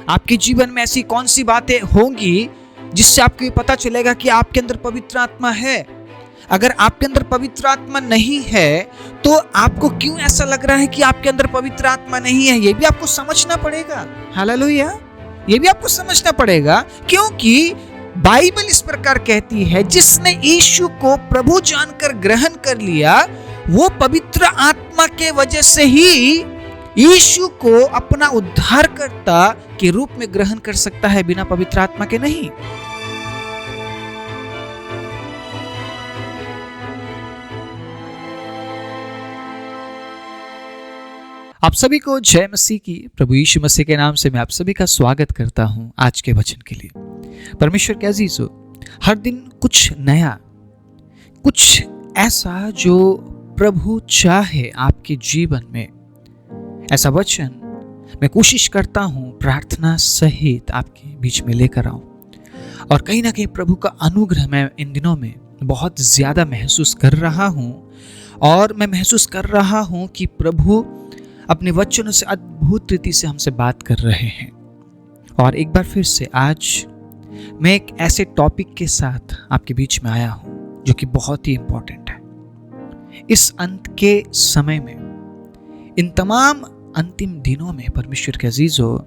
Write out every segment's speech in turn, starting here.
आपके जीवन में ऐसी कौन सी बातें होंगी जिससे आपको ये पता चलेगा कि आपके अंदर पवित्र आत्मा है। अगर आपके अंदर पवित्र आत्मा नहीं है तो आपको क्यों ऐसा लग रहा है कि आपके अंदर पवित्र आत्मा नहीं है, ये भी आपको समझना पड़ेगा। हालेलुया, ये भी आपको समझना पड़ेगा, क्योंकि बाइबल इस प्रकार कहती है, जिसने यीशु को प्रभु जानकर ग्रहण कर लिया वो पवित्र आत्मा के वजह से ही यीशु को अपना उद्धारकर्ता के रूप में ग्रहण कर सकता है, बिना पवित्र आत्मा के नहीं। आप सभी को जय मसीह की। प्रभु यीशु मसीह के नाम से मैं आप सभी का स्वागत करता हूं आज के वचन के लिए। परमेश्वर के अजीजों, हर दिन कुछ नया, कुछ ऐसा जो प्रभु चाहे आपके जीवन में, ऐसा वचन मैं कोशिश करता हूं प्रार्थना सहित आपके बीच में लेकर आऊं। और कहीं ना कहीं प्रभु का अनुग्रह मैं इन दिनों में बहुत ज्यादा महसूस कर रहा हूं, और मैं महसूस कर रहा हूं कि प्रभु अपने वचनों से अद्भुत रीति से हमसे बात कर रहे हैं। और एक बार फिर से आज मैं एक ऐसे टॉपिक के साथ आपके बीच में आया हूं जो कि बहुत ही इंपॉर्टेंट है। इस अंत के समय में, इन तमाम अंतिम दिनों में परमेश्वर के अजीजों,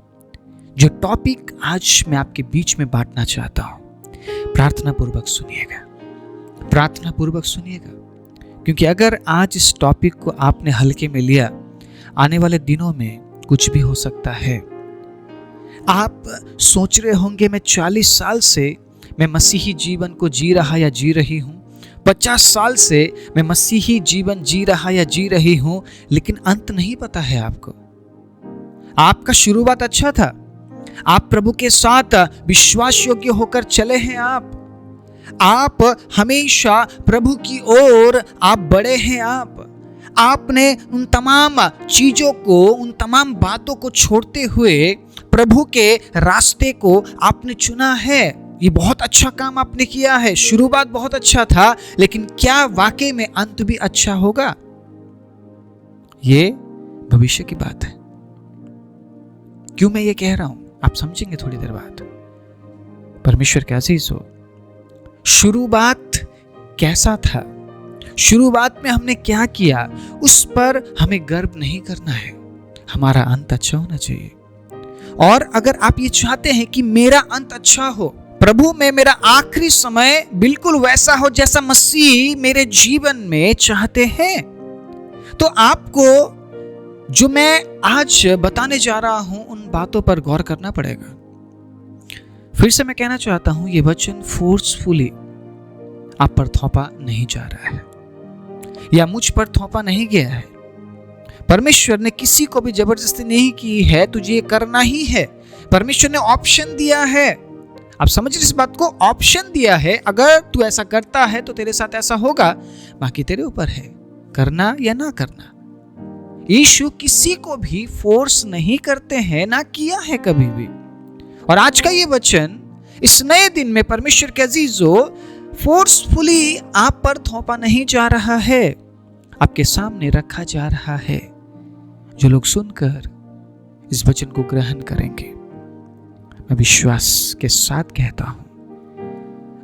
जो टॉपिक आज मैं आपके बीच में बांटना चाहता हूं, प्रार्थना पूर्वक सुनिएगा, प्रार्थना पूर्वक सुनिएगा, क्योंकि अगर आज इस टॉपिक को आपने हल्के में लिया, आने वाले दिनों में कुछ भी हो सकता है। आप सोच रहे होंगे मैं 40 साल से मैं मसीही जीवन को जी रहा या जी रही हूं, 50 साल से मैं मसीही जीवन जी रहा या जी रही हूं, लेकिन अंत नहीं पता है आपको। आपका शुरुआत अच्छा था, आप प्रभु के साथ विश्वास योग्य होकर चले हैं, आप हमेशा प्रभु की ओर आप बढ़े हैं। आपने उन तमाम चीजों को, उन तमाम बातों को छोड़ते हुए प्रभु के रास्ते को आपने चुना है। ये बहुत अच्छा काम आपने किया है। शुरुआत बहुत अच्छा था, लेकिन क्या वाकई में अंत भी अच्छा होगा? ये भविष्य की बात है। क्यों मैं ये कह रहा हूं आप समझेंगे थोड़ी देर बाद। परमेश्वर के अजीजों, शुरुआत कैसा था, शुरुआत में हमने क्या किया, उस पर हमें गर्व नहीं करना है। हमारा अंत अच्छा होना चाहिए। और अगर आप ये चाहते हैं कि मेरा अंत अच्छा हो, प्रभु में मेरा आखिरी समय बिल्कुल वैसा हो जैसा मसीह मेरे जीवन में चाहते हैं, तो आपको जो मैं आज बताने जा रहा हूं उन बातों पर गौर करना पड़ेगा। फिर से मैं कहना चाहता हूं, ये वचन फोर्सफुली आप पर थोपा नहीं जा रहा है, या मुझ पर थोपा नहीं गया है। परमेश्वर ने किसी को भी जबरदस्ती नहीं की है, तुझे ये करना ही है। परमेश्वर ने ऑप्शन दिया है। आप समझ इस बात को, ऑप्शन दिया है। अगर तू ऐसा करता है तो तेरे साथ ऐसा होगा, बाकी तेरे ऊपर है करना या ना करना। यीशु किसी को भी फोर्स नहीं करते हैं, ना किया है कभी भी। और आज का ये वचन इस नए दिन में परमेश्वर के अजीजों फोर्सफुली आप पर थोपा नहीं जा रहा है, आपके सामने रखा जा रहा है। जो लोग सुनकर इस वचन को ग्रहण करेंगे, मैं विश्वास के साथ कहता हूं,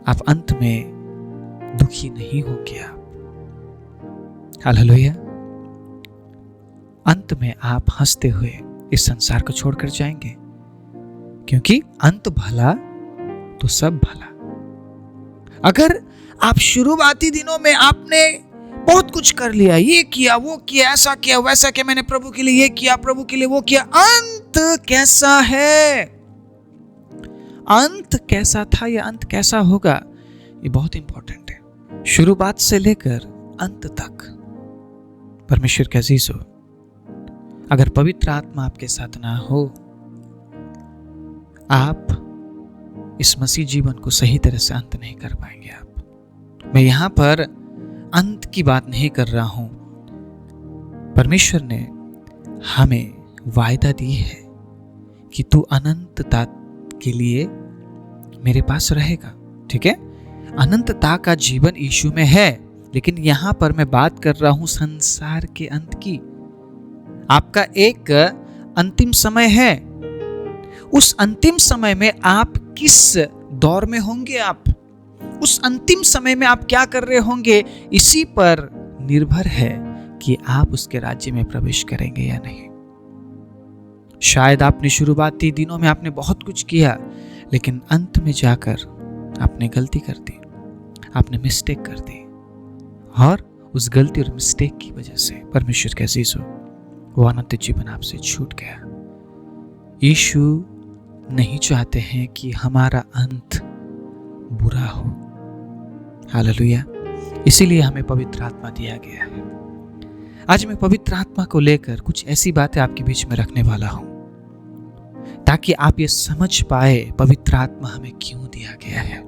आप अंत में दुखी नहीं होंगे। हालेलुया। अंत में आप हंसते हुए इस संसार को छोड़कर जाएंगे, क्योंकि अंत भला तो सब भला। अगर आप शुरुआती दिनों में आपने बहुत कुछ कर लिया, ये किया, वो किया, ऐसा किया, वैसा किया, मैंने प्रभु के लिए ये किया, प्रभु के लिए वो किया, अंत कैसा है, अंत कैसा था या अंत कैसा होगा, ये बहुत इंपॉर्टेंट है। शुरुआत से लेकर अंत तक परमेश्वर के अजीजों, अगर पवित्र आत्मा आपके साथ ना हो, आप इस मसीह जीवन को सही तरह से अंत नहीं कर पाएंगे। आप, मैं यहां पर अंत की बात नहीं कर रहा हूं। परमेश्वर ने हमें वायदा दी है कि तू अनंतता के लिए मेरे पास रहेगा। ठीक है, अनंतता का जीवन यीशु में है, लेकिन यहां पर मैं बात कर रहा हूं संसार के अंत की। आपका एक अंतिम समय है, उस अंतिम समय में आप किस दौर में होंगे, आप उस अंतिम समय में आप क्या कर रहे होंगे, इसी पर निर्भर है कि आप उसके राज्य में प्रवेश करेंगे या नहीं। शायद आपने शुरुआती दिनों में आपने बहुत कुछ किया, लेकिन अंत में जाकर आपने गलती कर दी, आपने मिस्टेक कर दी, और उस गलती और मिस्टेक की वजह से परमेश्वर के अजीजों, वो अनंत जीवन आपसे छूट गया। यीशु नहीं चाहते हैं कि हमारा अंत बुरा हो। हालेलुया। इसीलिए हमें पवित्र आत्मा दिया गया है। आज मैं पवित्र आत्मा को लेकर कुछ ऐसी बातें आपके बीच में रखने वाला हूं, ताकि आप ये समझ पाए पवित्र आत्मा हमें क्यों दिया गया है।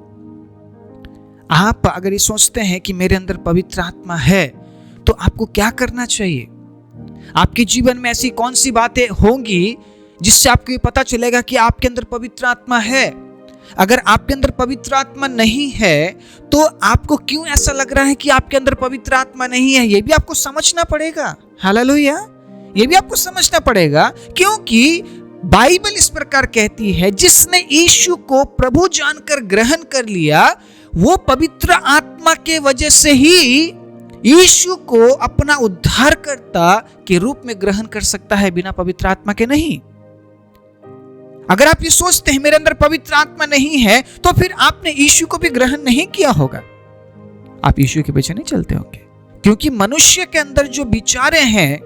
आप अगर ये सोचते हैं कि मेरे अंदर पवित्र आत्मा है, तो आपको क्या करना चाहिए? आपके जीवन में ऐसी कौन सी बातें होंगी जिससे आपको ये पता चलेगा कि आपके अंदर पवित्र आत्मा है? अगर आपके अंदर पवित्र आत्मा नहीं है, तो आपको क्यों ऐसा लग रहा है कि आपके अंदर पवित्र आत्मा नहीं है? ये भी आपको समझना पड़ेगा। हालेलुया। ये भी आपको समझना पड़ेगा, क्योंकि बाइबल इस प्रकार कहती है, जिसने यीशु को प्रभु जानकर ग्रहण कर लिया, वो पवित्र आत्मा के वजह से ही यीशु को अपना उद्धारकर्ता के रूप में ग्रहण कर सकता है, बिना पवित्र आत्मा के नहीं। अगर आप ये सोचते हैं मेरे अंदर पवित्र आत्मा नहीं है, तो फिर आपने यीशु को भी ग्रहण नहीं किया होगा, आप यीशु के पीछे नहीं चलते होंगे। क्योंकि मनुष्य के अंदर जो विचारें हैं,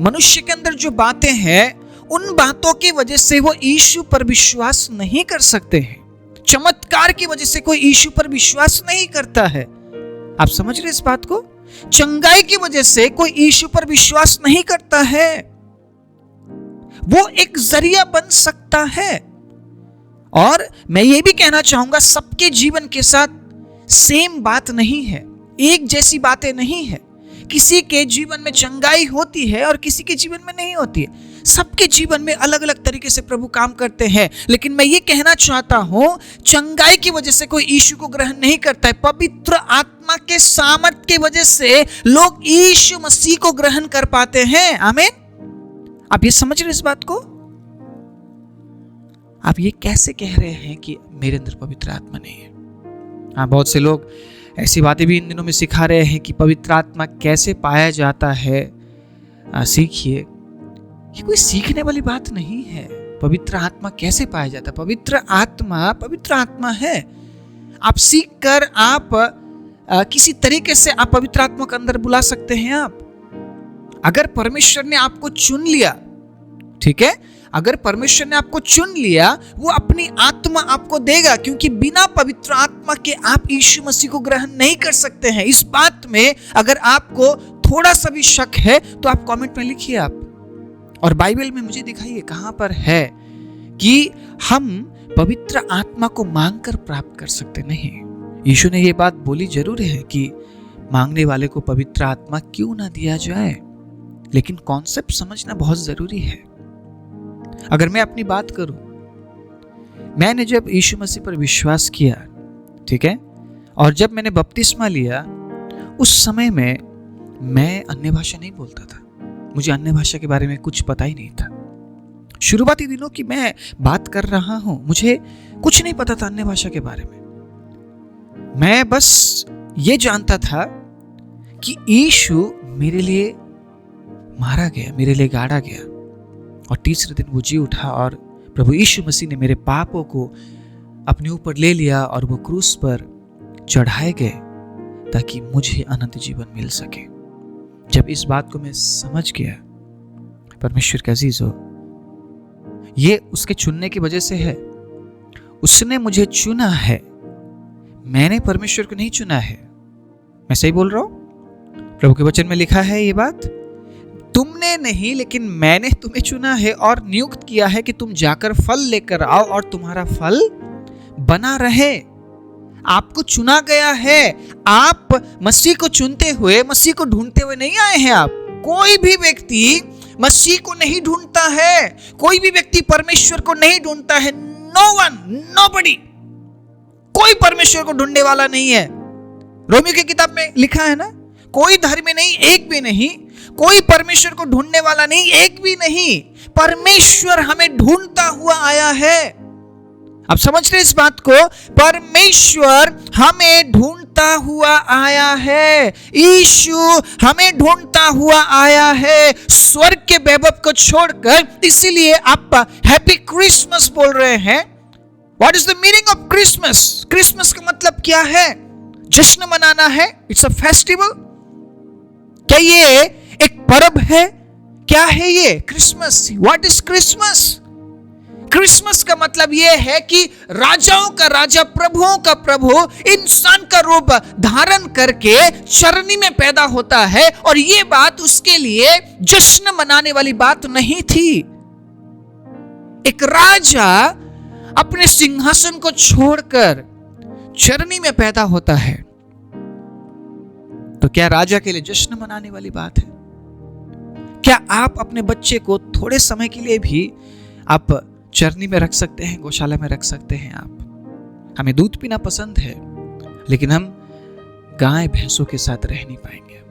मनुष्य के अंदर जो बातें हैं, उन बातों की वजह से वो यीशु पर विश्वास नहीं कर सकते हैं। चमत्कार की वजह से कोई यीशु पर विश्वास नहीं करता है। आप समझ रहे इस बात को? चंगाई की वजह से कोई यीशु पर विश्वास नहीं करता है। वो एक जरिया बन सकता है। और मैं ये भी कहना चाहूंगा, सबके जीवन के साथ सेम बात नहीं है, एक जैसी बातें नहीं है। किसी के जीवन में चंगाई होती है और किसी के जीवन में नहीं होती है। सबके जीवन में अलग अलग तरीके से प्रभु काम करते हैं। लेकिन मैं ये कहना चाहता हूं, चंगाई की वजह से कोई यीशु को ग्रहण नहीं करता है। पवित्र आत्मा के सामर्थ की वजह से लोग यीशु मसीह को ग्रहण कर पाते हैं। आमीन। आप ये समझ रहे इस बात को? आप ये कैसे कह रहे हैं कि मेरे अंदर पवित्र आत्मा नहीं है? हाँ, बहुत से लोग ऐसी बातें भी इन दिनों में सिखा रहे हैं कि पवित्र आत्मा कैसे पाया जाता है, सीखिए। ये कोई सीखने वाली बात नहीं है। पवित्र आत्मा कैसे पाया जाता है? पवित्र आत्मा है। आप सीख कर आप किसी तरीके से आप पवित्र आत्मा के अंदर बुला सकते हैं। आप अगर परमेश्वर ने आपको चुन लिया, ठीक है, अगर परमेश्वर ने आपको चुन लिया, वो अपनी आत्मा आपको देगा, क्योंकि बिना पवित्र आत्मा के आप यीशु मसीह को ग्रहण नहीं कर सकते हैं। इस बात में अगर आपको थोड़ा सा भी शक है तो आप कमेंट में लिखिए आप, और बाइबल में मुझे दिखाइए कहां पर है कि हम पवित्र आत्मा को मांगकर प्राप्त कर सकते नहीं। यीशु ने ये बात बोली जरूर है कि मांगने वाले को पवित्र आत्मा क्यों ना दिया जाए, लेकिन कॉन्सेप्ट समझना बहुत जरूरी है। अगर मैं अपनी बात करूं, मैंने जब यीशु मसीह पर विश्वास किया, ठीक है, और जब मैंने बपतिस्मा लिया, उस समय में मैं अन्य भाषा नहीं बोलता था। मुझे अन्य भाषा के बारे में कुछ पता ही नहीं था। शुरुआती दिनों की मैं बात कर रहा हूं, मुझे कुछ नहीं पता था अन्य भाषा के बारे में। मैं बस ये जानता था कि यीशु मेरे लिए मारा गया, मेरे लिए गाड़ा गया, और तीसरे दिन वो जी उठा, और प्रभु यीशु मसीह ने मेरे पापों को अपने ऊपर ले लिया और वो क्रूस पर चढ़ाए गए ताकि मुझे अनंत जीवन मिल सके। जब इस बात को मैं समझ गया, परमेश्वर के अजीजों, ये उसके चुनने की वजह से है। उसने मुझे चुना है, मैंने परमेश्वर को नहीं चुना है। मैं सही बोल रहा हूं? प्रभु के वचन में लिखा है ये बात, तुमने नहीं लेकिन मैंने तुम्हें चुना है और नियुक्त किया है कि तुम जाकर फल लेकर आओ और तुम्हारा फल बना रहे। आपको चुना गया है। आप मसीह को चुनते हुए, मसीह को ढूंढते हुए नहीं आए हैं। आप, कोई भी व्यक्ति मसीह को नहीं ढूंढता है, कोई भी व्यक्ति परमेश्वर को नहीं ढूंढता है। नो वन, नोबडी, कोई परमेश्वर को ढूंढने वाला नहीं है। रोमियो की किताब में लिखा है ना, कोई धर्मी नहीं, एक भी नहीं। कोई परमेश्वर को ढूंढने वाला नहीं, एक भी नहीं। परमेश्वर हमें ढूंढता हुआ आया है। आप समझ रहे इस बात को? परमेश्वर हमें ढूंढता हुआ आया है। यीशु हमें ढूंढता हुआ आया है स्वर्ग के वैभव को छोड़कर। इसीलिए आप हैप्पी क्रिसमस बोल रहे हैं। What is the meaning of Christmas? Christmas का मतलब क्या है? जश्न मनाना है। It's a festival. क्या ये एक पर्व है? क्या है ये Christmas? What is Christmas? Christmas का मतलब यह है कि राजाओं का राजा, प्रभुओं का प्रभु इंसान का रूप धारण करके चरनी में पैदा होता है। और यह बात उसके लिए जश्न मनाने वाली बात नहीं थी। एक राजा अपने सिंहासन को छोड़कर चरनी में पैदा होता है, तो क्या राजा के लिए जश्न मनाने वाली बात है? क्या आप अपने बच्चे को थोड़े समय के लिए भी आप चरनी में रख सकते हैं, गौशाला में रख सकते हैं? आप, हमें दूध पीना पसंद है, लेकिन हम गाय भैंसों के साथ रह नहीं पाएंगे।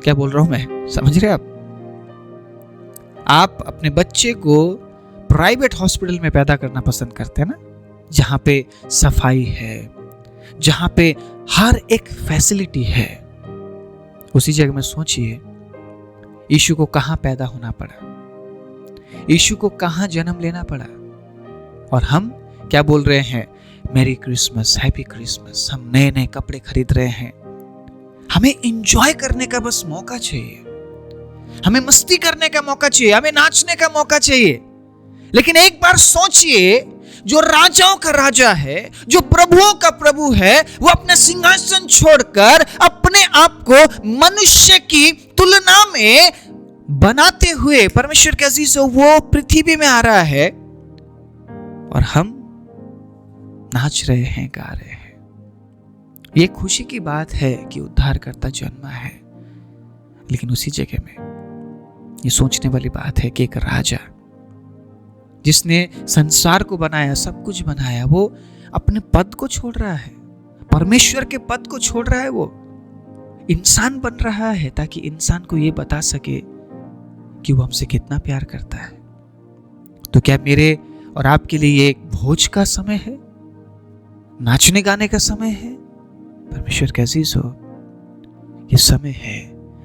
क्या बोल रहा हूं मैं? समझ रहे आप अपने बच्चे को प्राइवेट हॉस्पिटल में पैदा करना पसंद करते हैं ना, जहां पे सफाई है, जहां पे हर एक फैसिलिटी है। उसी जगह में सोचिए, यीशु को कहां पैदा होना पड़ा, यीशु को कहां जन्म लेना पड़ा, और हम क्या बोल रहे हैं? Merry Christmas, happy Christmas. हम नए नए कपड़े खरीद रहे हैं। हमें एंजॉय करने का बस मौका चाहिए, हमें मस्ती करने का मौका चाहिए, हमें नाचने का मौका चाहिए। लेकिन एक बार सोचिए, जो राजाओं का राजा है, जो प्रभुओं का प्रभु है, वो अपना सिंहासन छोड़कर अपने आप को मनुष्य की तुलना में बनाते हुए, परमेश्वर के अजीज, वो पृथ्वी में आ रहा है और हम नाच रहे हैं, गा रहे हैं। ये खुशी की बात है कि उद्धारकर्ता जन्मा है। लेकिन उसी जगह में ये सोचने वाली बात है कि एक राजा जिसने संसार को बनाया, सब कुछ बनाया, वो अपने पद को छोड़ रहा है, परमेश्वर के पद को छोड़ रहा है। वो इंसान बन रहा है ताकि इंसान को ये बता सके कि वो हमसे कितना प्यार करता है। तो क्या मेरे और आपके लिए ये एक भोज का समय है, नाचने गाने का समय है? परमेश्वर के अजीज हो, ये समय है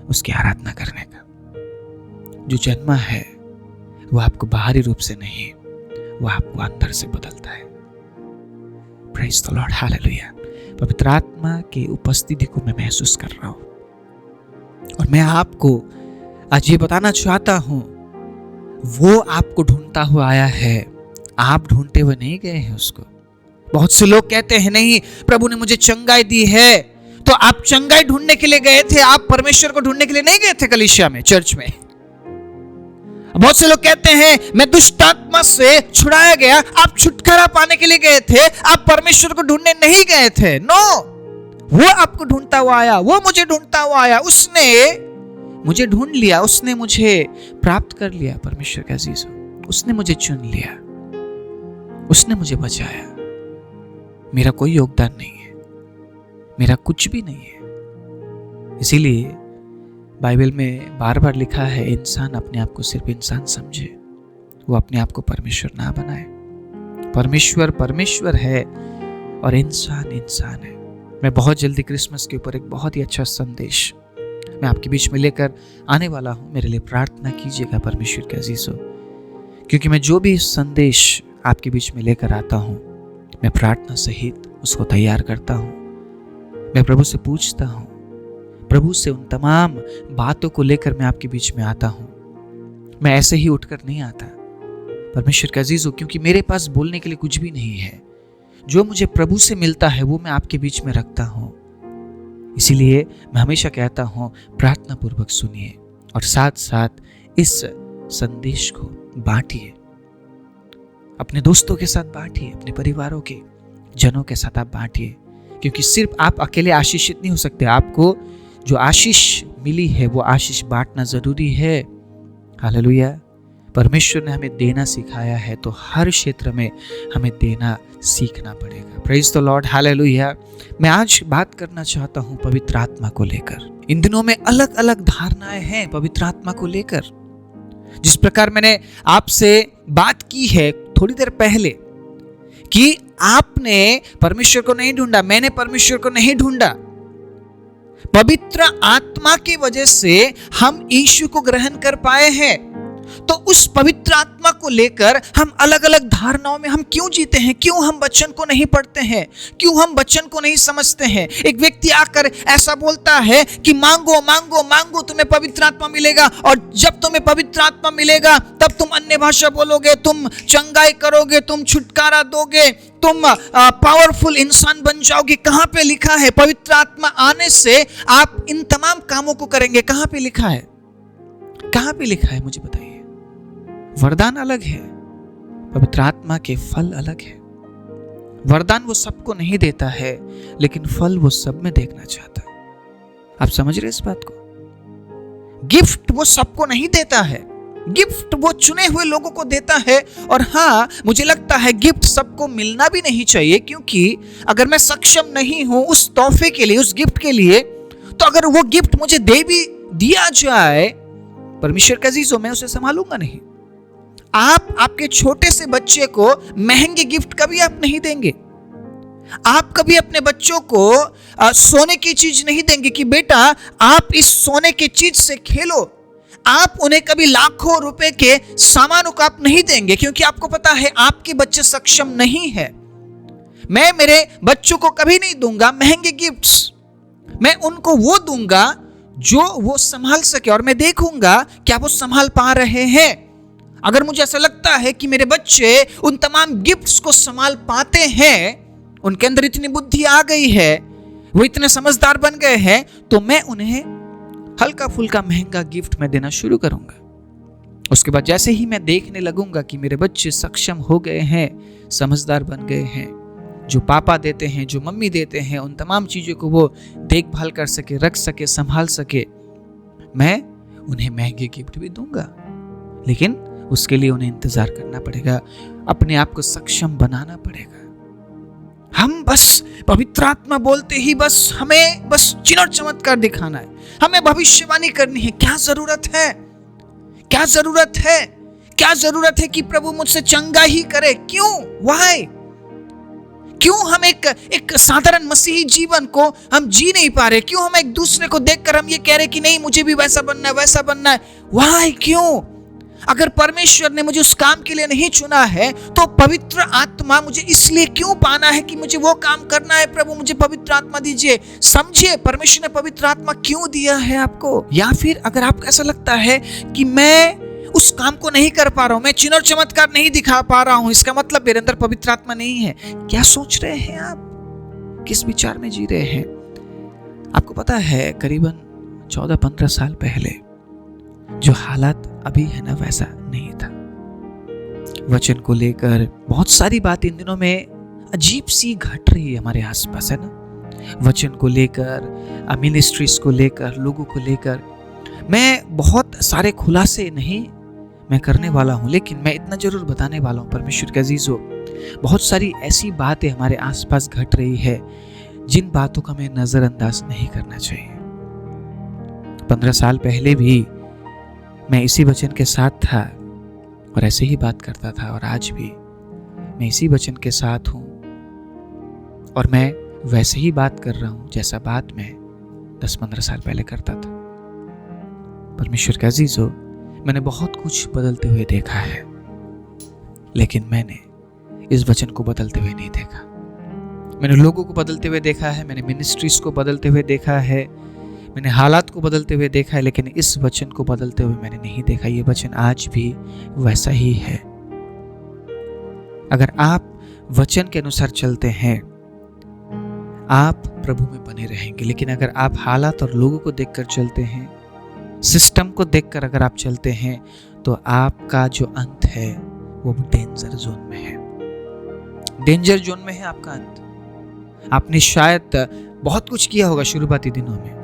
उसकी आराधना करने का। जो जन्मा है वो आपको बाहरी रूप से नहीं, वो आपको अंदर से बदलता है। Praise the Lord, hallelujah. पवित्र आत्मा की उपस्थिति को मैं महसूस कर रहा हूं और मैं आपको आज ये बताना चाहता हूं, वो आपको ढूंढता हुआ आया है, आप ढूंढते हुए नहीं गए हैं उसको। बहुत से लोग कहते हैं, नहीं प्रभु ने मुझे चंगाई दी है, तो आप चंगाई ढूंढने के लिए गए थे, आप परमेश्वर को ढूंढने के लिए नहीं गए थे कलीसिया में, चर्च में। बहुत से लोग कहते हैं, मैं दुष्ट आत्मा से छुड़ाया गया, आप छुटकारा पाने के लिए गए थे, आप परमेश्वर को ढूंढने नहीं गए थे। नो, वो आपको ढूंढता हुआ आया, वो मुझे ढूंढता हुआ आया, उसने मुझे ढूंढ लिया, उसने मुझे प्राप्त कर लिया। परमेश्वर का अजीज हो, उसने मुझे चुन लिया, उसने मुझे बचाया। मेरा कोई योगदान नहीं है, मेरा कुछ भी नहीं है। इसीलिए बाइबल में बार बार लिखा है, इंसान अपने आप को सिर्फ इंसान समझे, वो अपने आप को परमेश्वर ना बनाए। परमेश्वर परमेश्वर है और इंसान इंसान है। मैं बहुत जल्दी क्रिसमस के ऊपर एक बहुत ही अच्छा संदेश मैं आपके बीच में लेकर आने वाला हूं। मेरे लिए प्रार्थना कीजिएगा परमेश्वर के अजीजों, क्योंकि मैं जो भी संदेश आपके बीच में लेकर आता हूं, मैं प्रार्थना सहित उसको तैयार करता हूं। मैं प्रभु से पूछता हूं, प्रभु से उन तमाम बातों को लेकर मैं आपके बीच में आता हूं। मैं ऐसे ही उठकर नहीं आता परमेश्वर का अजीजों, क्योंकि मेरे पास बोलने के लिए कुछ भी नहीं है। जो मुझे प्रभु से मिलता है वो मैं आपके बीच में रखता हूं। इसीलिए मैं हमेशा कहता हूं, प्रार्थना पूर्वक सुनिए और साथ साथ इस संदेश को बांटिए, अपने दोस्तों के साथ बांटिए, अपने परिवारों के जनों के साथ आप बांटिए, क्योंकि सिर्फ आप अकेले आशीषित नहीं हो सकते। आपको जो आशीष मिली है वो आशीष बांटना जरूरी है। हालेलुया। परमेश्वर ने हमें देना सिखाया है तो हर क्षेत्र में हमें देना सीखना पड़ेगा। Praise the Lord, hallelujah. मैं आज बात करना चाहता हूं पवित्र आत्मा को लेकर। इन दिनों में अलग अलग धारणाएं हैं पवित्र आत्मा को लेकर। जिस प्रकार मैंने आपसे बात की है थोड़ी देर पहले कि आपने परमेश्वर को नहीं ढूंढा, मैंने परमेश्वर को नहीं ढूंढा, पवित्र आत्मा की वजह से हम यीशु को ग्रहण कर पाए हैं। तो उस पवित्र आत्मा को लेकर हम अलग अलग धारणाओं में हम क्यों जीते हैं? क्यों हम वचन को नहीं पढ़ते हैं? क्यों हम वचन को नहीं समझते हैं? एक व्यक्ति आकर ऐसा बोलता है कि मांगो मांगो मांगो, तुम्हें पवित्र आत्मा मिलेगा, और जब तुम्हें पवित्र आत्मा मिलेगा तब तुम अन्य भाषा बोलोगे, तुम चंगाई करोगे, तुम छुटकारा दोगे, तुम पावरफुल इंसान बन जाओगे। कहां पे लिखा है पवित्र आत्मा आने से आप इन तमाम कामों को करेंगे? कहां पे लिखा है? कहां पे लिखा है? मुझे बताइए। वरदान अलग है, पवित्र आत्मा के फल अलग है। वरदान वो सबको नहीं देता है, लेकिन फल वो सब में देखना चाहता है। आप समझ रहे इस बात को? गिफ्ट वो सबको नहीं देता है, गिफ्ट वो चुने हुए लोगों को देता है। और हाँ, मुझे लगता है गिफ्ट सबको मिलना भी नहीं चाहिए, क्योंकि अगर मैं सक्षम नहीं हूं उस तोहफे के लिए, उस गिफ्ट के लिए, तो अगर वो गिफ्ट मुझे दे भी दिया जाए, परमेश्वर का अजीजों, मैं उसे संभालूंगा नहीं। आप आपके छोटे से बच्चे को महंगे गिफ्ट कभी आप नहीं देंगे। आप कभी अपने बच्चों को सोने की चीज नहीं देंगे कि बेटा आप इस सोने की चीज से खेलो। आप उन्हें कभी लाखों रुपए के सामानों को आप नहीं देंगे, क्योंकि आपको पता है आपके बच्चे सक्षम नहीं है। मैं मेरे बच्चों को कभी नहीं दूंगा महंगे गिफ्ट्स। मैं उनको वो दूंगा जो वो संभाल सके, और मैं देखूंगा क्या वो संभाल पा रहे हैं। अगर मुझे ऐसा लगता है कि मेरे बच्चे उन तमाम गिफ्ट्स को संभाल पाते हैं, उनके अंदर इतनी बुद्धि आ गई है, वो इतने समझदार बन गए हैं, तो मैं उन्हें हल्का फुल्का महंगा गिफ्ट मैं देना शुरू करूंगा। उसके बाद जैसे ही मैं देखने लगूंगा कि मेरे बच्चे सक्षम हो गए हैं, समझदार बन गए हैं, जो पापा देते हैं, जो मम्मी देते हैं, उन तमाम चीजों को वो देखभाल कर सके, रख सके, संभाल सके, मैं उन्हें महंगे गिफ्ट भी दूंगा। लेकिन उसके लिए उन्हें इंतजार करना पड़ेगा, अपने आप को सक्षम बनाना पड़ेगा। हम बस पवित्र आत्मा बोलते ही बस हमें बस चिन्ह और चमत्कार दिखाना है, हमें भविष्यवाणी करनी है। क्या जरूरत है? क्या जरूरत है? क्या जरूरत है कि प्रभु मुझसे चंगा ही करे? क्यों? व्हाई? क्यों हम एक साधारण मसीही जीवन को हम जी नहीं पा रहे? क्यों हम एक दूसरे को देखकर हम ये कह रहे कि नहीं मुझे भी वैसा बनना है, वैसा बनना है? व्हाई? क्यों? अगर परमेश्वर ने मुझे उस काम के लिए नहीं चुना है, तो पवित्र आत्मा मुझे इसलिए क्यों पाना है कि मुझे वो काम करना है? प्रभु मुझे पवित्र आत्मा दीजिए। समझिए परमेश्वर ने पवित्र आत्मा क्यों दिया है आपको। या फिर अगर आपको ऐसा लगता है कि मैं उस काम को नहीं कर पा रहा हूं, मैं चिन्ह और चमत्कार नहीं दिखा पा रहा हूं, इसका मतलब मेरे अंदर पवित्र आत्मा नहीं है। क्या सोच रहे हैं आप? किस विचार में जी रहे हैं? आपको पता है करीबन 14-15 साल पहले जो हालात अभी है ना, वैसा नहीं था। वचन को लेकर बहुत सारी बात इन दिनों में अजीब सी घट रही है हमारे आसपास, है ना। वचन को लेकर, मिनिस्ट्रीज को लेकर, लोगों को लेकर मैं बहुत सारे खुलासे नहीं मैं करने वाला हूं, लेकिन मैं इतना जरूर बताने वाला हूं परमेश्वर के अजीजों, बहुत सारी ऐसी बातें हमारे आसपास घट रही है जिन बातों का हमें नजरअंदाज नहीं करना चाहिए। 15 साल पहले भी मैं इसी वचन के साथ था और ऐसे ही बात करता था, और आज भी मैं इसी वचन के साथ हूं और मैं वैसे ही बात कर रहा हूं जैसा बात मैं 10-15 साल पहले करता था। परमेश्वर के अजीजों, मैंने बहुत कुछ बदलते हुए देखा है, लेकिन मैंने इस वचन को बदलते हुए नहीं देखा। मैंने लोगों को बदलते हुए देखा है, मैंने मिनिस्ट्रीज को बदलते हुए देखा है, मैंने हालात को बदलते हुए देखा है, लेकिन इस वचन को बदलते हुए मैंने नहीं देखा। ये वचन आज भी वैसा ही है। अगर आप वचन के अनुसार चलते हैं, आप प्रभु में बने रहेंगे। लेकिन अगर आप हालात और लोगों को देखकर चलते हैं, सिस्टम को देखकर अगर आप चलते हैं, तो आपका जो अंत है वो डेंजर जोन में है। डेंजर जोन में है आपका अंत। आपने शायद बहुत कुछ किया होगा शुरुआती दिनों में,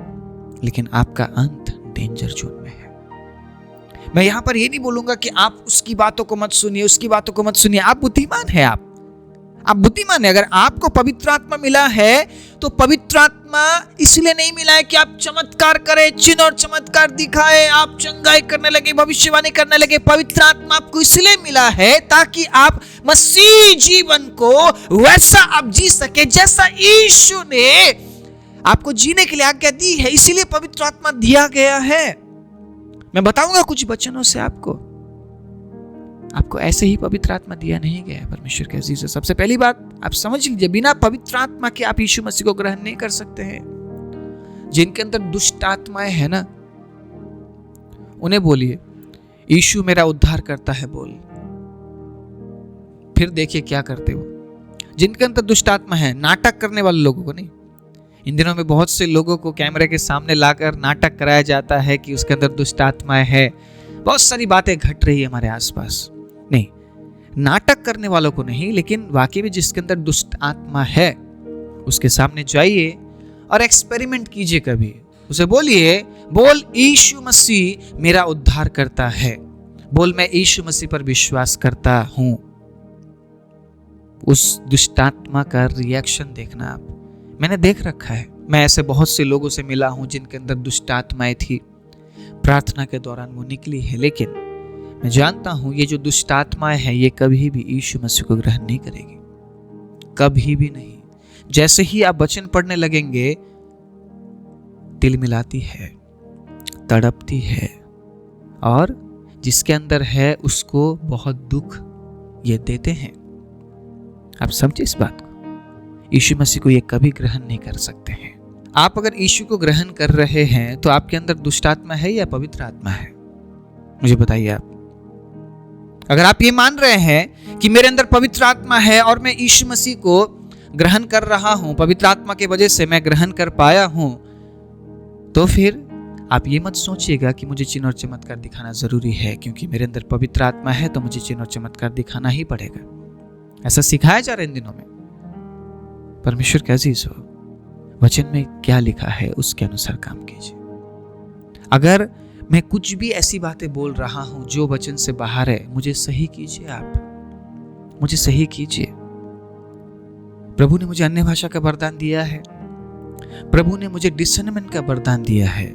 लेकिन आपका अंत डेंजर जोन में है। मैं यहां पर ये नहीं बोलूंगा कि आप उसकी बातों को मत सुनिए, उसकी बातों को मत सुनिए। आप बुद्धिमान है, आप बुद्धिमान है। अगर आपको पवित्र आत्मा मिला है तो पवित्र आत्मा इसलिए नहीं मिला है कि आप चमत्कार करें, चिन्ह और चमत्कार दिखाए, आप चंगाई करने लगे, भविष्यवाणी करने लगे। पवित्र आत्मा आपको इसलिए मिला है ताकि आप मसीह जीवन को वैसा आप जी सके जैसा यीशु ने आपको जीने के लिए आज्ञा दी है। इसीलिए पवित्र आत्मा दिया गया है। मैं बताऊंगा कुछ वचनों से आपको ऐसे ही पवित्र आत्मा दिया नहीं गया है परमेश्वर के अजीज। सबसे पहली बात आप समझ लीजिए, बिना पवित्र आत्मा के आप यीशु मसीह को ग्रहण नहीं कर सकते हैं। जिनके अंदर दुष्ट आत्माएं है ना, उन्हें बोलिए यीशु मेरा उद्धार करता है बोल, फिर देखिए क्या करते हो। जिनके अंदर दुष्ट आत्मा है, नाटक करने वाले लोगों को नहीं। इन दिनों में बहुत से लोगों को कैमरे के सामने लाकर नाटक कराया जाता है कि उसके अंदर दुष्ट आत्माएं है। बहुत सारी बातें घट रही है हमारे आसपास। नहीं, नाटक करने वालों को नहीं, लेकिन वाकई में जिसके अंदर दुष्ट आत्मा है उसके सामने जाइए और एक्सपेरिमेंट कीजिए। कभी उसे बोलिए, बोल यीशु मसीह मेरा उद्धार करता है, बोल मैं यीशु मसीह पर विश्वास करता हूं। उस दुष्ट आत्मा का रिएक्शन देखना आप। मैंने देख रखा है, मैं ऐसे बहुत से लोगों से मिला हूं जिनके अंदर दुष्ट आत्माएं थी। प्रार्थना के दौरान वो निकली है, लेकिन मैं जानता हूं ये जो दुष्ट आत्माएं हैं ये कभी भी यीशु मसीह को ग्रहण नहीं करेगी, कभी भी नहीं। जैसे ही आप वचन पढ़ने लगेंगे, तिल मिलाती है, तड़पती है, और जिसके अंदर है उसको बहुत दुख ये देते हैं। आप समझे इस बात को। यीशु मसीह को ये कभी ग्रहण नहीं कर सकते हैं। आप अगर यीशु को ग्रहण कर रहे हैं तो आपके अंदर दुष्ट आत्मा है या पवित्र आत्मा है? मुझे बताइए आप। अगर आप ये मान रहे हैं कि मेरे अंदर पवित्र आत्मा है और मैं यीशु मसीह को ग्रहण कर रहा हूं, पवित्र आत्मा की वजह से मैं ग्रहण कर पाया हूं, तो फिर आप ये मत सोचिएगा कि मुझे चिन्ह और चमत्कार दिखाना जरूरी है, क्योंकि मेरे अंदर पवित्र आत्मा है तो मुझे चिन्ह और चमत्कार दिखाना ही पड़ेगा। ऐसा सिखाया जा रहा है इन दिनों में। परमेश्वर के अजीज हो, वचन में क्या लिखा है उसके अनुसार काम कीजिए। अगर मैं कुछ भी ऐसी बातें बोल रहा हूं जो वचन से बाहर है, मुझे सही कीजिए। आप मुझे सही कीजिए। प्रभु ने मुझे अन्य भाषा का वरदान दिया है, प्रभु ने मुझे डिसर्नमेंट का वरदान दिया है।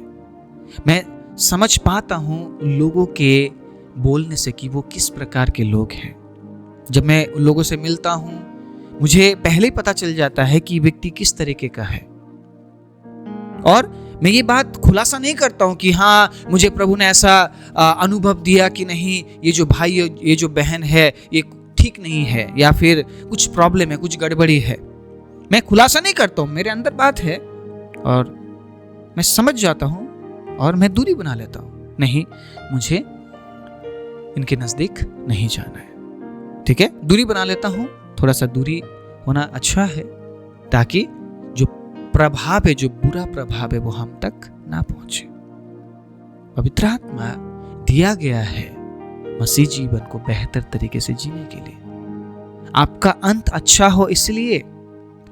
मैं समझ पाता हूं लोगों के बोलने से कि वो किस प्रकार के लोग हैं। जब मैं लोगों से मिलता हूं, मुझे पहले ही पता चल जाता है कि व्यक्ति किस तरीके का है। और मैं ये बात खुलासा नहीं करता हूं कि हाँ मुझे प्रभु ने ऐसा अनुभव दिया कि नहीं, ये जो भाई ये जो बहन है ये ठीक नहीं है, या फिर कुछ प्रॉब्लम है, कुछ गड़बड़ी है। मैं खुलासा नहीं करता हूं, मेरे अंदर बात है और मैं समझ जाता हूं और मैं दूरी बना लेता हूं। नहीं, मुझे इनके नजदीक नहीं जाना है, ठीक है, दूरी बना लेता हूं। थोड़ा सा दूरी होना अच्छा है ताकि जो प्रभाव है, जो बुरा प्रभाव है, वो हम तक ना पहुंचे। पवित्र आत्मा दिया गया है मसीह जीवन को बेहतर तरीके से जीने के लिए। आपका अंत अच्छा हो, इसलिए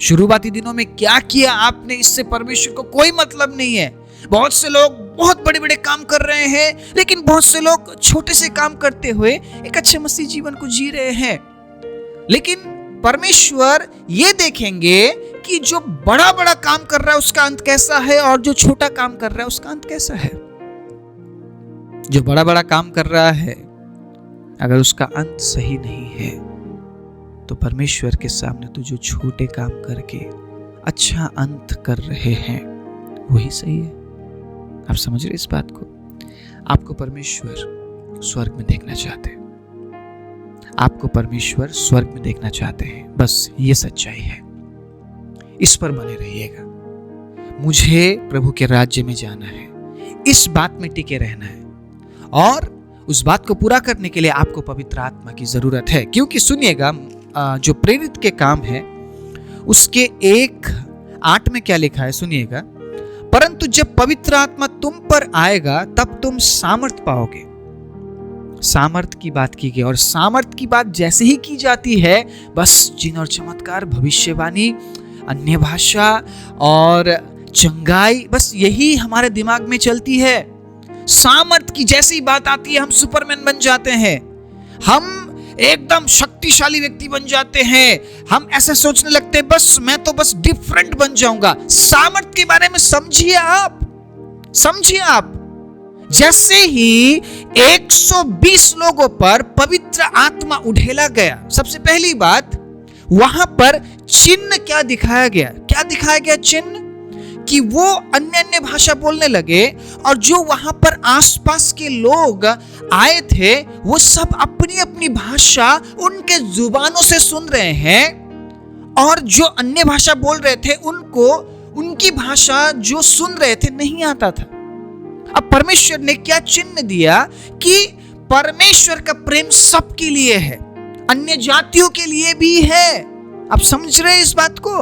शुरुआती दिनों में क्या किया आपने, इससे परमेश्वर को कोई मतलब नहीं है। बहुत से लोग बहुत बड़े बड़े काम कर रहे हैं, लेकिन बहुत से लोग छोटे से काम करते हुए एक अच्छे मसीह जीवन को जी रहे हैं। लेकिन परमेश्वर ये देखेंगे कि जो बड़ा बड़ा काम कर रहा है उसका अंत कैसा है, और जो छोटा काम कर रहा है उसका अंत कैसा है। जो बड़ा बड़ा काम कर रहा है, अगर उसका अंत सही नहीं है, तो परमेश्वर के सामने तो जो छोटे काम करके अच्छा अंत कर रहे हैं वही सही है। आप समझ रहे इस बात को? आपको परमेश्वर स्वर्ग में देखना चाहते हैं, आपको परमेश्वर स्वर्ग में देखना चाहते हैं। बस ये सच्चाई है, इस पर बने रहिएगा। मुझे प्रभु के राज्य में जाना है, इस बात में टिके रहना है, और उस बात को पूरा करने के लिए आपको पवित्र आत्मा की जरूरत है। क्योंकि सुनिएगा, जो प्रेरित के काम है उसके 1:8 में क्या लिखा है, सुनिएगा। परंतु जब पवित्र आत्मा तुम पर आएगा तब तुम सामर्थ पाओगे। सामर्थ की बात की गई, और सामर्थ की बात जैसे ही की जाती है, बस चिन्ह और चमत्कार, भविष्यवाणी, अन्य भाषा और चंगाई, बस यही हमारे दिमाग में चलती है। सामर्थ की जैसी बात आती है हम सुपरमैन बन जाते हैं, हम एकदम शक्तिशाली व्यक्ति बन जाते हैं, हम ऐसे सोचने लगते हैं बस मैं तो बस डिफरेंट बन जाऊंगा। सामर्थ के बारे में समझिए आप। जैसे ही 120 लोगों पर पवित्र आत्मा उठेला गया, सबसे पहली बात वहां पर चिन्ह क्या दिखाया गया चिन्ह कि वो अन्य भाषा बोलने लगे, और जो वहां पर आसपास के लोग आए थे वो सब अपनी अपनी भाषा उनके जुबानों से सुन रहे हैं, और जो अन्य भाषा बोल रहे थे उनको उनकी भाषा जो सुन रहे थे नहीं आता था। अब परमेश्वर ने क्या चिन्ह दिया कि परमेश्वर का प्रेम सबके लिए है, अन्य जातियों के लिए भी है। आप समझ रहे हैं इस बात को?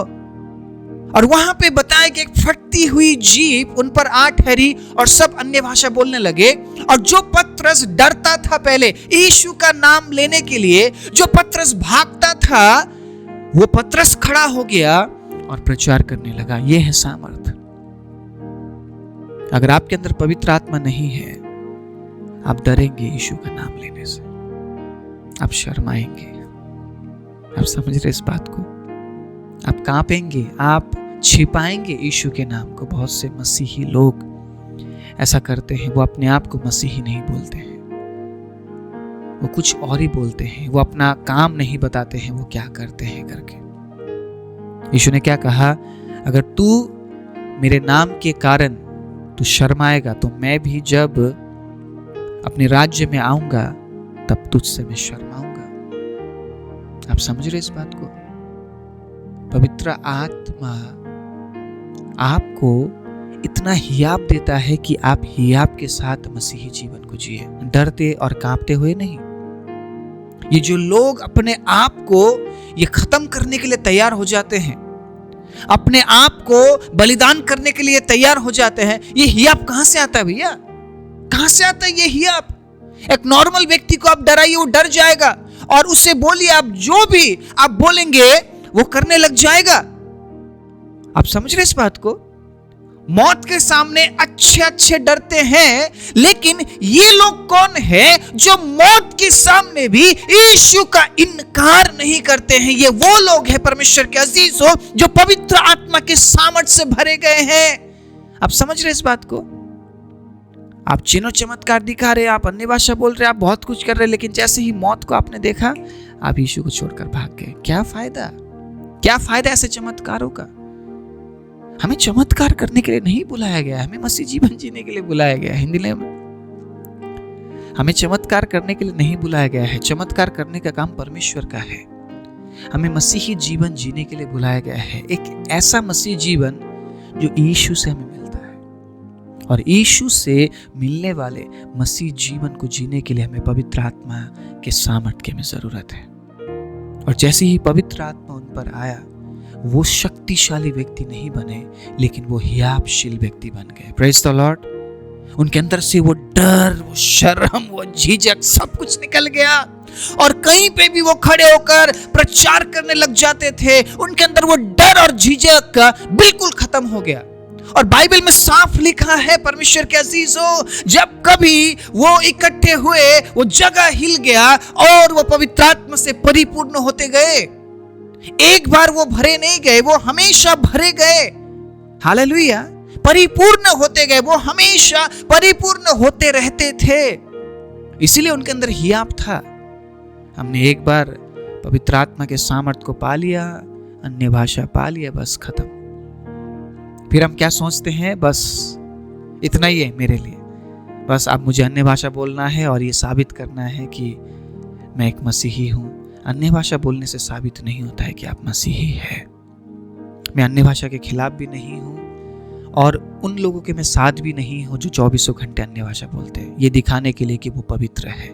और वहां पे बताया कि एक फटती हुई जीभ उन पर आ ठहरी और सब अन्य भाषा बोलने लगे। और जो पतरस डरता था पहले यीशु का नाम लेने के लिए, जो पतरस भागता था, वो पतरस खड़ा हो गया और प्रचार करने लगा। यह है सामर्थ। अगर आपके अंदर पवित्र आत्मा नहीं है, आप डरेंगे यीशु का नाम लेने से, आप शर्माएंगे। आप समझ रहे इस बात को? आप कांपेंगे, आप छिपाएंगे यीशु के नाम को। बहुत से मसीही लोग ऐसा करते हैं, वो अपने आप को मसीही नहीं बोलते हैं, वो कुछ और ही बोलते हैं, वो अपना काम नहीं बताते हैं वो क्या करते हैं करके। यीशु ने क्या कहा? अगर तू मेरे नाम के कारण तू शर्माएगा तो मैं भी जब अपने राज्य में आऊंगा तब तुझसे मैं शर्माऊंगा। आप समझ रहे इस बात को? पवित्र आत्मा आपको इतना हियाब देता है कि आप हियाब के साथ मसीही जीवन को जिए, डरते और कांपते हुए नहीं। ये जो लोग अपने आप को ये खत्म करने के लिए तैयार हो जाते हैं, अपने आप को बलिदान करने के लिए तैयार हो जाते हैं, ये हियाब कहां से आता है भैया? कहां से आता है ये हियाब? एक नॉर्मल व्यक्ति को आप डराइए, वो डर जाएगा, और उससे बोलिए आप जो भी आप बोलेंगे वो करने लग जाएगा। आप समझ रहे इस बात को? मौत के सामने अच्छे डरते हैं, लेकिन ये लोग कौन है जो मौत के सामने भी यीशु का इनकार नहीं करते हैं? ये वो लोग हैं परमेश्वर के अजीजों जो पवित्र आत्मा के सामर्थ से भरे गए हैं। आप समझ रहे इस बात को? आप चिन्ह चमत्कार दिखा रहे, आप अन्य भाषा बोल रहे, आप बहुत कुछ कर रहे, लेकिन जैसे ही मौत को आपने देखा आप यीशु को छोड़कर भाग गए। क्या फायदा ऐसे चमत्कारों का? हमें चमत्कार करने के लिए नहीं बुलाया गया, हमें मसीह जीवन जीने के लिए बुलाया गया है। हिंदी में हमें चमत्कार करने के लिए नहीं बुलाया गया है, चमत्कार करने का काम परमेश्वर का है। हमें मसीही जीवन जीने के लिए बुलाया गया है, एक ऐसा मसीह जीवन जो यीशु से हमें मिलता है, और यीशु से मिलने वाले मसीह जीवन को जीने के लिए हमें पवित्र आत्मा के सामर्थ्य की हमें जरूरत है। और जैसे ही पवित्र आत्मा उन पर आया, वो शक्तिशाली व्यक्ति नहीं बने, लेकिन वो हियाबशील व्यक्ति बन गए। Praise the Lord. उनके अंदर से वो डर, वो शर्म, वो झिझक सब कुछ निकल गया, और कहीं पे भी वो खड़े होकर प्रचार करने लग जाते थे। उनके अंदर वो डर और झिझक बिल्कुल खत्म हो गया। और बाइबल में साफ लिखा है परमेश्वर के अजीजों, जब कभी वो इकट्ठे हुए, वो जगह हिल गया और वो पवित्र आत्मा से परिपूर्ण होते गए। एक बार वो भरे नहीं गए, वो हमेशा भरे गए। हालेलुया। परिपूर्ण होते गए, वो हमेशा परिपूर्ण होते रहते थे। इसीलिए उनके अंदर हियाब था। हमने एक बार पवित्र आत्मा के सामर्थ्य को पा लिया, अन्य भाषा पा लिया, बस खत्म। फिर हम क्या सोचते हैं? बस इतना ही है मेरे लिए, बस अब मुझे अन्य भाषा बोलना है और ये साबित करना है कि मैं एक मसीही हूं। अन्य भाषा बोलने से साबित नहीं होता है कि आप मसीही हैं। मैं अन्य भाषा के खिलाफ भी नहीं हूं, और उन लोगों के मैं साथ भी नहीं हूं जो 24 घंटे अन्य भाषा बोलते हैं, ये दिखाने के लिए कि वो पवित्र है।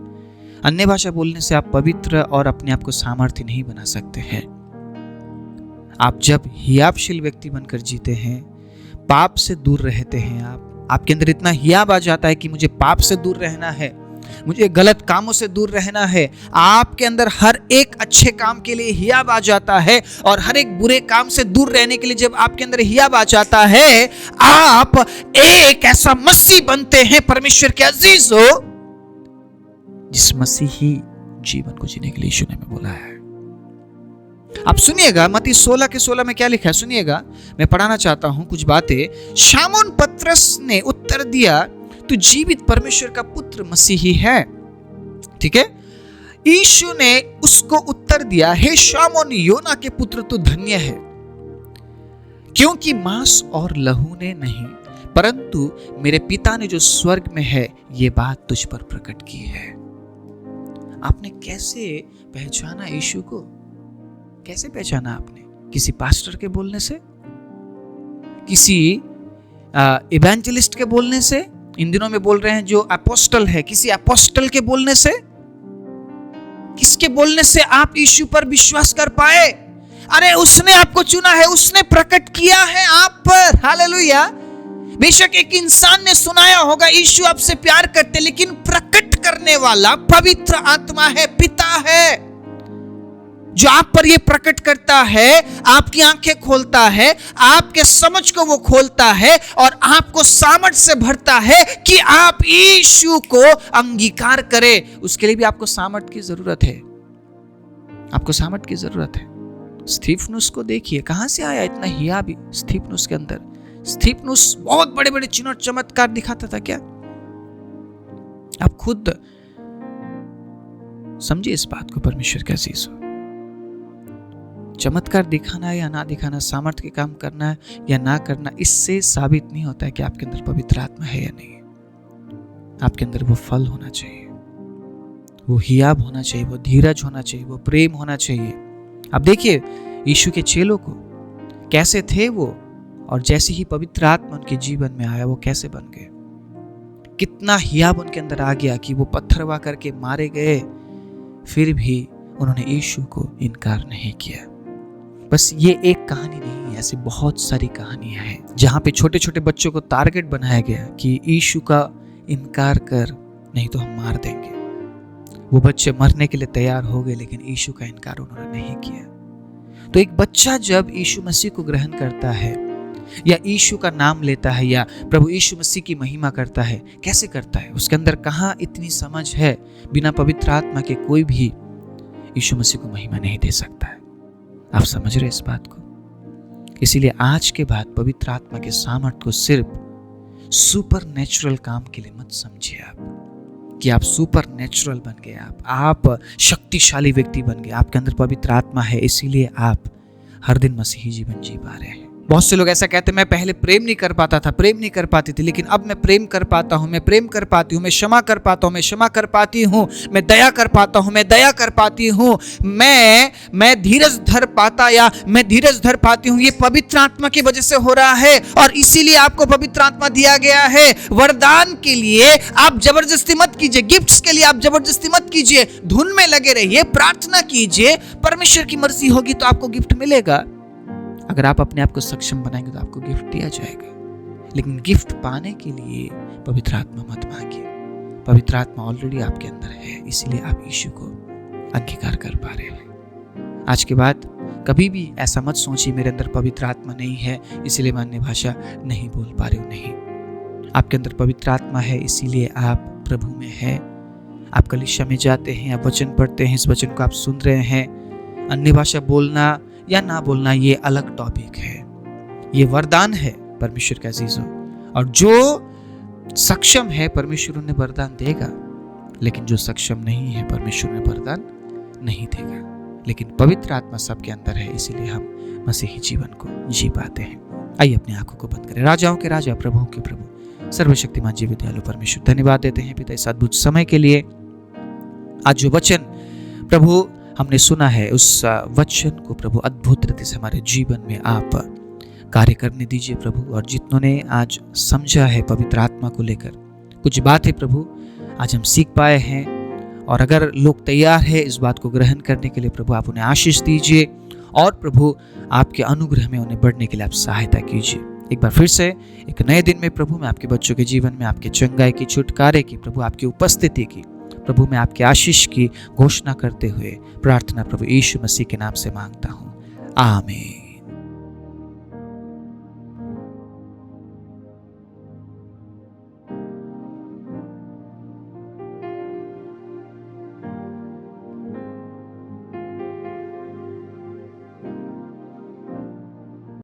अन्य भाषा बोलने से आप पवित्र और अपने आप को सामर्थ्य नहीं बना सकते हैं। आप जब हियाबशील व्यक्ति बनकर जीते हैं, पाप से दूर रहते हैं, आपके अंदर इतना हियाब आ जाता है कि मुझे पाप से दूर रहना है, मुझे गलत कामों से दूर रहना है। आपके अंदर हर एक अच्छे काम के लिए हियाब आ जाता है और हर एक बुरे काम से दूर रहने के लिए जब आपके अंदर हियाब आ जाता है, आप एक ऐसा मसीह बनते हैं परमेश्वर के अजीजों, जिस मसीही जीवन को जीने के लिए यीशु ने हमें बोला है। आप सुनिएगा मत्ती 16:16 में क्या लिखा है, सुनिएगा, मैं पढ़ाना चाहता हूं कुछ बातें। शामोन पतरस ने उत्तर दिया, तू जीवित परमेश्वर का पुत्र मसीही है। ठीक है। यीशु ने उसको उत्तर दिया, हे शामोन योना के पुत्र, तू धन्य है, क्योंकि मांस और लहू ने नहीं, परंतु मेरे पिता ने जो स्वर्ग में है ये बात तुझ पर प्रकट की है। आपने कैसे पहचाना यीशु को? कैसे पहचाना आपने? किसी पास्टर के बोलने से, किसी इवेंजलिस्ट के बोलने से, इन दिनों में बोल रहे हैं जो अपोस्टल है, किसी अपोस्टल के बोलने से? किसके बोलने से आप यीशु पर विश्वास कर पाए? अरे उसने आपको चुना है, उसने प्रकट किया है आप पर। हालेलुया। बेशक एक इंसान ने सुनाया होगा यीशु आपसे प्यार करते, लेकिन प्रकट करने वाला पवित्र आत्मा है, पिता है, जो आप पर यह प्रकट करता है, आपकी आंखें खोलता है, आपके समझ को वो खोलता है और आपको सामर्थ से भरता है कि आप यीशु को अंगीकार करें। उसके लिए भी आपको सामर्थ की जरूरत है, आपको सामर्थ की जरूरत है। स्तिफनुस को देखिए, कहां से आया इतना हियाब स्तिफनुस के अंदर? स्तिफनुस बहुत बड़े बड़े चिन्ह और चमत्कार दिखाता था क्या? आप खुद समझिए इस बात को, परमेश्वर का अजीज हो। चमत्कार दिखाना या ना दिखाना, सामर्थ्य के काम करना या ना करना, इससे साबित नहीं होता है कि आपके अंदर पवित्र आत्मा है या नहीं। आपके अंदर वो फल होना चाहिए, वो हियाब होना चाहिए, वो धीरज होना चाहिए, वो प्रेम होना चाहिए। अब देखिए यीशु के चेलों को कैसे थे वो, और जैसे ही पवित्र आत्मा उनके जीवन में आया वो कैसे बन गए। कितना हियाब उनके अंदर आ गया कि वो पत्थरवा करके मारे गए, फिर भी उन्होंने यीशु को इनकार नहीं किया। बस ये एक कहानी नहीं है, ऐसी बहुत सारी कहानियां हैं जहां पे छोटे छोटे बच्चों को टारगेट बनाया गया कि यीशु का इनकार कर, नहीं तो हम मार देंगे। वो बच्चे मरने के लिए तैयार हो गए, लेकिन यीशु का इनकार उन्होंने नहीं किया। तो एक बच्चा जब यीशु मसीह को ग्रहण करता है या यीशु का नाम लेता है या प्रभु यीशु मसीह की महिमा करता है, कैसे करता है? उसके अंदर कहाँ इतनी समझ है? बिना पवित्र आत्मा के कोई भी यीशु मसीह को महिमा नहीं दे सकता है। आप समझ रहे इस बात को? इसीलिए आज के बाद पवित्र आत्मा के सामर्थ्य को सिर्फ सुपर नेचुरल काम के लिए मत समझिए आप कि आप सुपर नेचुरल बन गए, आप शक्तिशाली व्यक्ति बन गए। आपके अंदर पवित्र आत्मा है, इसीलिए आप हर दिन मसीही जीवन जी पा रहे हैं। बहुत से लोग ऐसा कहते हैं, मैं पहले प्रेम नहीं कर पाता था, प्रेम नहीं कर पाती थी, लेकिन अब मैं प्रेम कर पाता हूँ, मैं प्रेम कर पाती हूँ, मैं क्षमा कर पाता हूँ, मैं क्षमा कर पाती हूँ, मैं दया कर पाता हूँ, मैं दया कर पाती हूँ, मैं धीरज धर पाता या मैं धीरज धर पाती हूँ। ये पवित्र आत्मा की वजह से हो रहा है, और इसीलिए आपको पवित्र आत्मा दिया गया है वरदान के लिए। आप जबरदस्ती मत कीजिए, गिफ्ट्स के लिए आप जबरदस्ती मत कीजिए, धुन में लगे रहिए, प्रार्थना कीजिए, परमेश्वर की मर्जी होगी तो आपको गिफ्ट मिलेगा। अगर आप अपने आप को सक्षम बनाएंगे तो आपको गिफ्ट दिया जाएगा, लेकिन गिफ्ट पाने के लिए पवित्र आत्मा मत मांगिए। पवित्र आत्मा ऑलरेडी आपके अंदर है, इसीलिए आप यीशु को अंगीकार कर पा रहे हैं। आज के बाद कभी भी ऐसा मत सोचिए मेरे अंदर पवित्र आत्मा नहीं है इसीलिए मैं अन्य भाषा नहीं बोल पा रही हूँ। नहीं, आपके अंदर पवित्र आत्मा है, इसीलिए आप प्रभु में है। आप कलीसिया में जाते हैं, आप वचन पढ़ते हैं, इस वचन को आप सुन रहे हैं। अन्य भाषा बोलना या ना बोलना ये अलग टॉपिक है, ये वरदान है परमेश्वर का अजीजों, और जो सक्षम है परमेश्वर उन्हें वरदान देगा, लेकिन जो सक्षम नहीं है परमेश्वर उन्हें वरदान नहीं देगा। लेकिन पवित्र आत्मा सबके अंदर है, इसीलिए हम मसीही जीवन को जी पाते हैं। आइए अपनी आंखों को बंद करें। राजाओं के राजा, प्रभुओं के प्रभु, सर्वशक्तिमान जीवित दयालु परमेश्वर, धन्यवाद देते हैं पिता इस अद्भुत समय के लिए। आज जो वचन प्रभु हमने सुना है, उस वचन को प्रभु अद्भुत रीति से हमारे जीवन में आप कार्य करने दीजिए प्रभु। और जितनों ने आज समझा है पवित्र आत्मा को लेकर कुछ बातें प्रभु आज हम सीख पाए हैं, और अगर लोग तैयार है इस बात को ग्रहण करने के लिए प्रभु आप उन्हें आशीष दीजिए, और प्रभु आपके अनुग्रह में उन्हें बढ़ने के लिए आप सहायता कीजिए। एक बार फिर से एक नए दिन में प्रभु मैं आपके बच्चों के जीवन में आपके चंगाई की, छुटकारे की, प्रभु आपकी उपस्थिति की प्रभु मैं आपकी आशीष की घोषणा करते हुए प्रार्थना प्रभु यीशु मसीह के नाम से मांगता हूँ, आमीन।